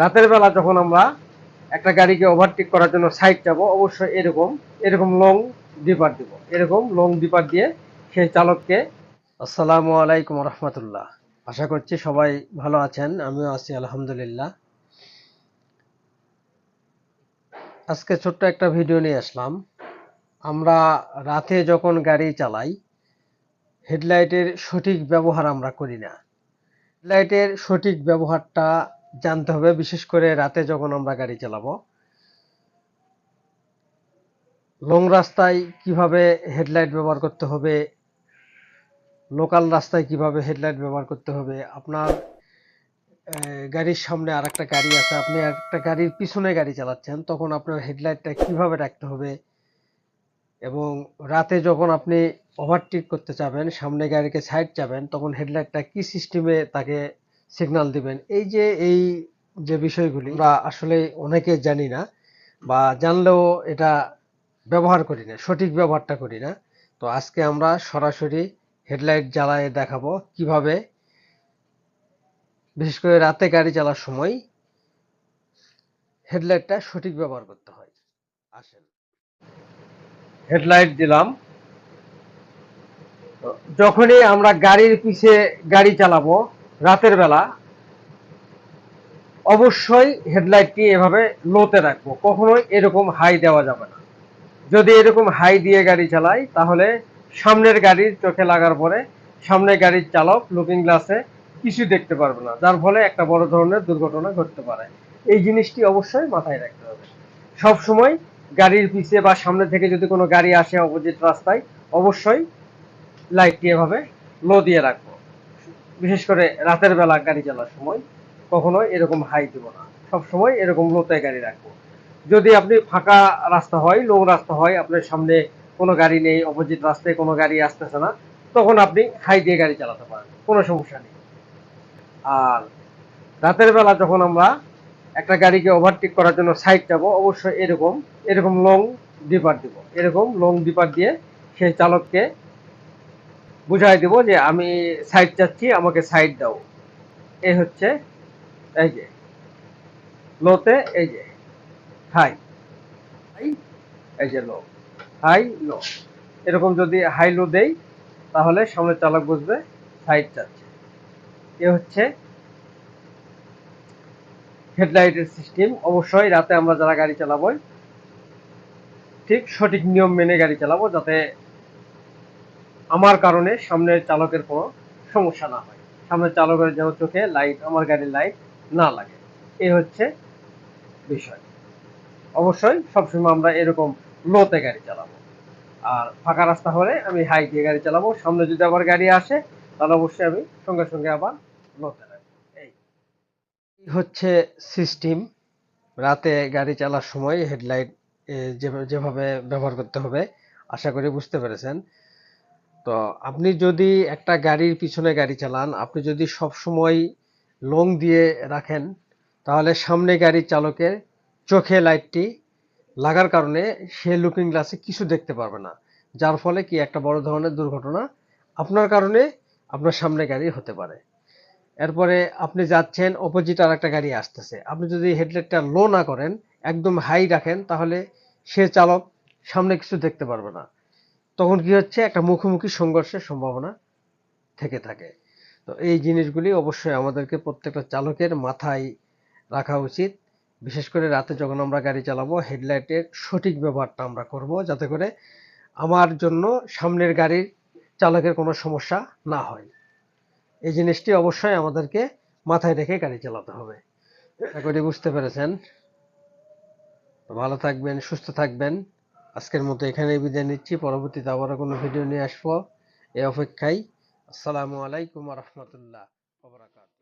রাতের বেলা যখন আমরা একটা গাড়িকে ওভারটেক করার জন্য সাইড যাবো, অবশ্যই এরকম এরকম লং ডিপার দিব, এরকম লং ডিপার দিয়ে সেই চালককে। আসসালামু আলাইকুম রহমতুল্লাহ। আশা করছি সবাই ভালো আছেন, আমিও আছি আলহামদুলিল্লাহ। আজকে ছোট্ট একটা ভিডিও নিয়ে আসলাম। আমরা রাতে যখন গাড়ি চালাই, হেডলাইটের সঠিক ব্যবহার আমরা করি না। হেডলাইটের সঠিক ব্যবহারটা জানতে হবে, বিশেষ করে রাতে যখন আমরা গাড়ি চালাবো। লং রাস্তায় কিভাবে হেডলাইট ব্যবহার করতে হবে, লোকাল রাস্তায় কিভাবে হেডলাইট ব্যবহার করতে হবে, আপনার গাড়ির সামনে আর একটা গাড়ি আছে, আপনি একটা গাড়ির পিছনে গাড়ি চালাচ্ছেন, তখন আপনার হেডলাইটটা কিভাবে রাখতে হবে, এবং রাতে যখন আপনি ওভারটেক করতে চাবেন, সামনে গাড়িকে সাইড যাবেন, তখন হেডলাইটটা কি সিস্টেমে তাকে সিগন্যাল দিবেন। এই যে বিষয়গুলি আমরা আসলে অনেকে জানি না, বা জানলেও এটা ব্যবহার করি না, সঠিক ব্যবহারটা করি না। তো আজকে আমরা সরাসরি হেডলাইট জ্বালায় দেখাবো কিভাবে, বিশেষ করে রাতে গাড়ি চালার সময় হেডলাইটটা সঠিক ব্যবহার করতে হয়। আসেন, হেডলাইট দিলাম। যখনই আমরা গাড়ির পিছে গাড়ি চালাবো রাতের বেলা, অবশ্যই হেডলাইটটি এভাবে লোতে রাখবো, কখনোই এরকম হাই দেওয়া যাবে না। যদি এরকম হাই দিয়ে গাড়ি চালাই, তাহলে সামনের গাড়ির চোখে লাগার পরে সামনের গাড়ির চালক লুকিং গ্লাসে কিছু দেখতে পারবে না, যার ফলে একটা বড় ধরনের দুর্ঘটনা ঘটতে পারে। এই জিনিসটি অবশ্যই মাথায় রাখতে হবে। সব সময় গাড়ির পিছে বা সামনে থেকে যদি কোনো গাড়ি আসে অপোজিট রাস্তায়, অবশ্যই লাইটটি এভাবে লো দিয়ে রাখবো। বিশেষ করে রাতের বেলা গাড়ি চালার সময় কখনোই এরকম হাই দিব না, সবসময় এরকম লোতে গাড়ি রাখবো। যদি আপনি ফাঁকা রাস্তা হয়, লো রাস্তা হয়, আপনার সামনে কোনো গাড়ি নেই, অপোজিট রাস্তায় কোনো গাড়ি আসতেছে না, তখন আপনি হাই দিয়ে গাড়ি চালাতে পারেন, কোনো সমস্যা নেই। আর রাতের বেলা যখন আমরা একটা গাড়িকে ওভারটেক করার জন্য সাইড যাবো, অবশ্যই এরকম এরকম লং ডিপার দিব, এরকম লং ডিপার দিয়ে সেই চালককে বুঝাই দেব যে আমি সাইড চাচ্ছি, আমাকে সাইড দাও। এই হচ্ছে, এই যে লোতে, এই যে হাই, হাই, এই যে লো, হাই লো। এরকম যদি হাই লো দেই, তাহলে সামনের চালক বুঝবে সাইড চাচ্ছে। এ হচ্ছে হেডলাইটের সিস্টেম। অবশ্যই রাতে আমরা যারা গাড়ি চালাবো, ঠিক সঠিক নিয়ম মেনে গাড়ি চালাবো, যাতে আমার কারণে সামনের চালকের কোনো সমস্যা না হয়, সামনের চালকের যেন চোখে লাইট, আমার গাড়ির লাইট না লাগে। এই হচ্ছে বিষয়। অবশ্যই সবসময় আমরা এরকম লোতে গাড়ি চালাবো। আর ফাঁকা রাস্তা হলে আমি হাই দিয়ে গাড়ি চালাবো। সামনে যদি আবার গাড়ি আসে, তাহলে অবশ্যই আমি সঙ্গে সঙ্গে আবার লোতে রাখবো। এই হচ্ছে সিস্টেম। রাতে গাড়ি চালার সময় হেডলাইট যেভাবে ব্যবহার করতে হবে, আশা করি বুঝতে পেরেছেন। তো আপনি যদি একটা গাড়ির পিছনে গাড়ি চালান, আপনি যদি সব সময় লং দিয়ে রাখেন, তাহলে সামনে গাড়ির চালকের চোখে লাইটটি লাগার কারণে সে লুকিং গ্লাসে কিছু দেখতে পারবে না, যার ফলে কি একটা বড় ধরনের দুর্ঘটনা আপনার কারণে আপনার সামনে গাড়ি হতে পারে। এরপরে আপনি যাচ্ছেন, অপোজিট আর একটা গাড়ি আসতেছে, আপনি যদি হেডলাইটটা লো না করেন, একদম হাই রাখেন, তাহলে সে চালক সামনে কিছু দেখতে পারবে না। তখন কি হচ্ছে, একটা মুখোমুখি সংঘর্ষের সম্ভাবনা থেকে থাকে। তো এই জিনিসগুলি অবশ্যই আমাদেরকে প্রত্যেকটা চালকের মাথায় রাখা উচিত। বিশেষ করে রাতে যখন আমরা গাড়ি চালাবো, হেডলাইটের সঠিক ব্যবহারটা আমরা করব, যাতে করে আমার জন্য সামনের গাড়ির চালকের কোনো সমস্যা না হয়। এই জিনিসটি অবশ্যই আমাদেরকে মাথায় রেখে গাড়ি চালাতে হবে। আশা করি বুঝতে পেরেছেন। ভালো থাকবেন, সুস্থ থাকবেন। আজকের মতো এখানেই বিদায় নিচ্ছি, পরবর্তীতে আবারও কোনো ভিডিও নিয়ে আসবো এই অপেক্ষায়। আসসালামু আলাইকুম ওয়া রাহমাতুল্লাহ ওয়া বারাকাতুহু।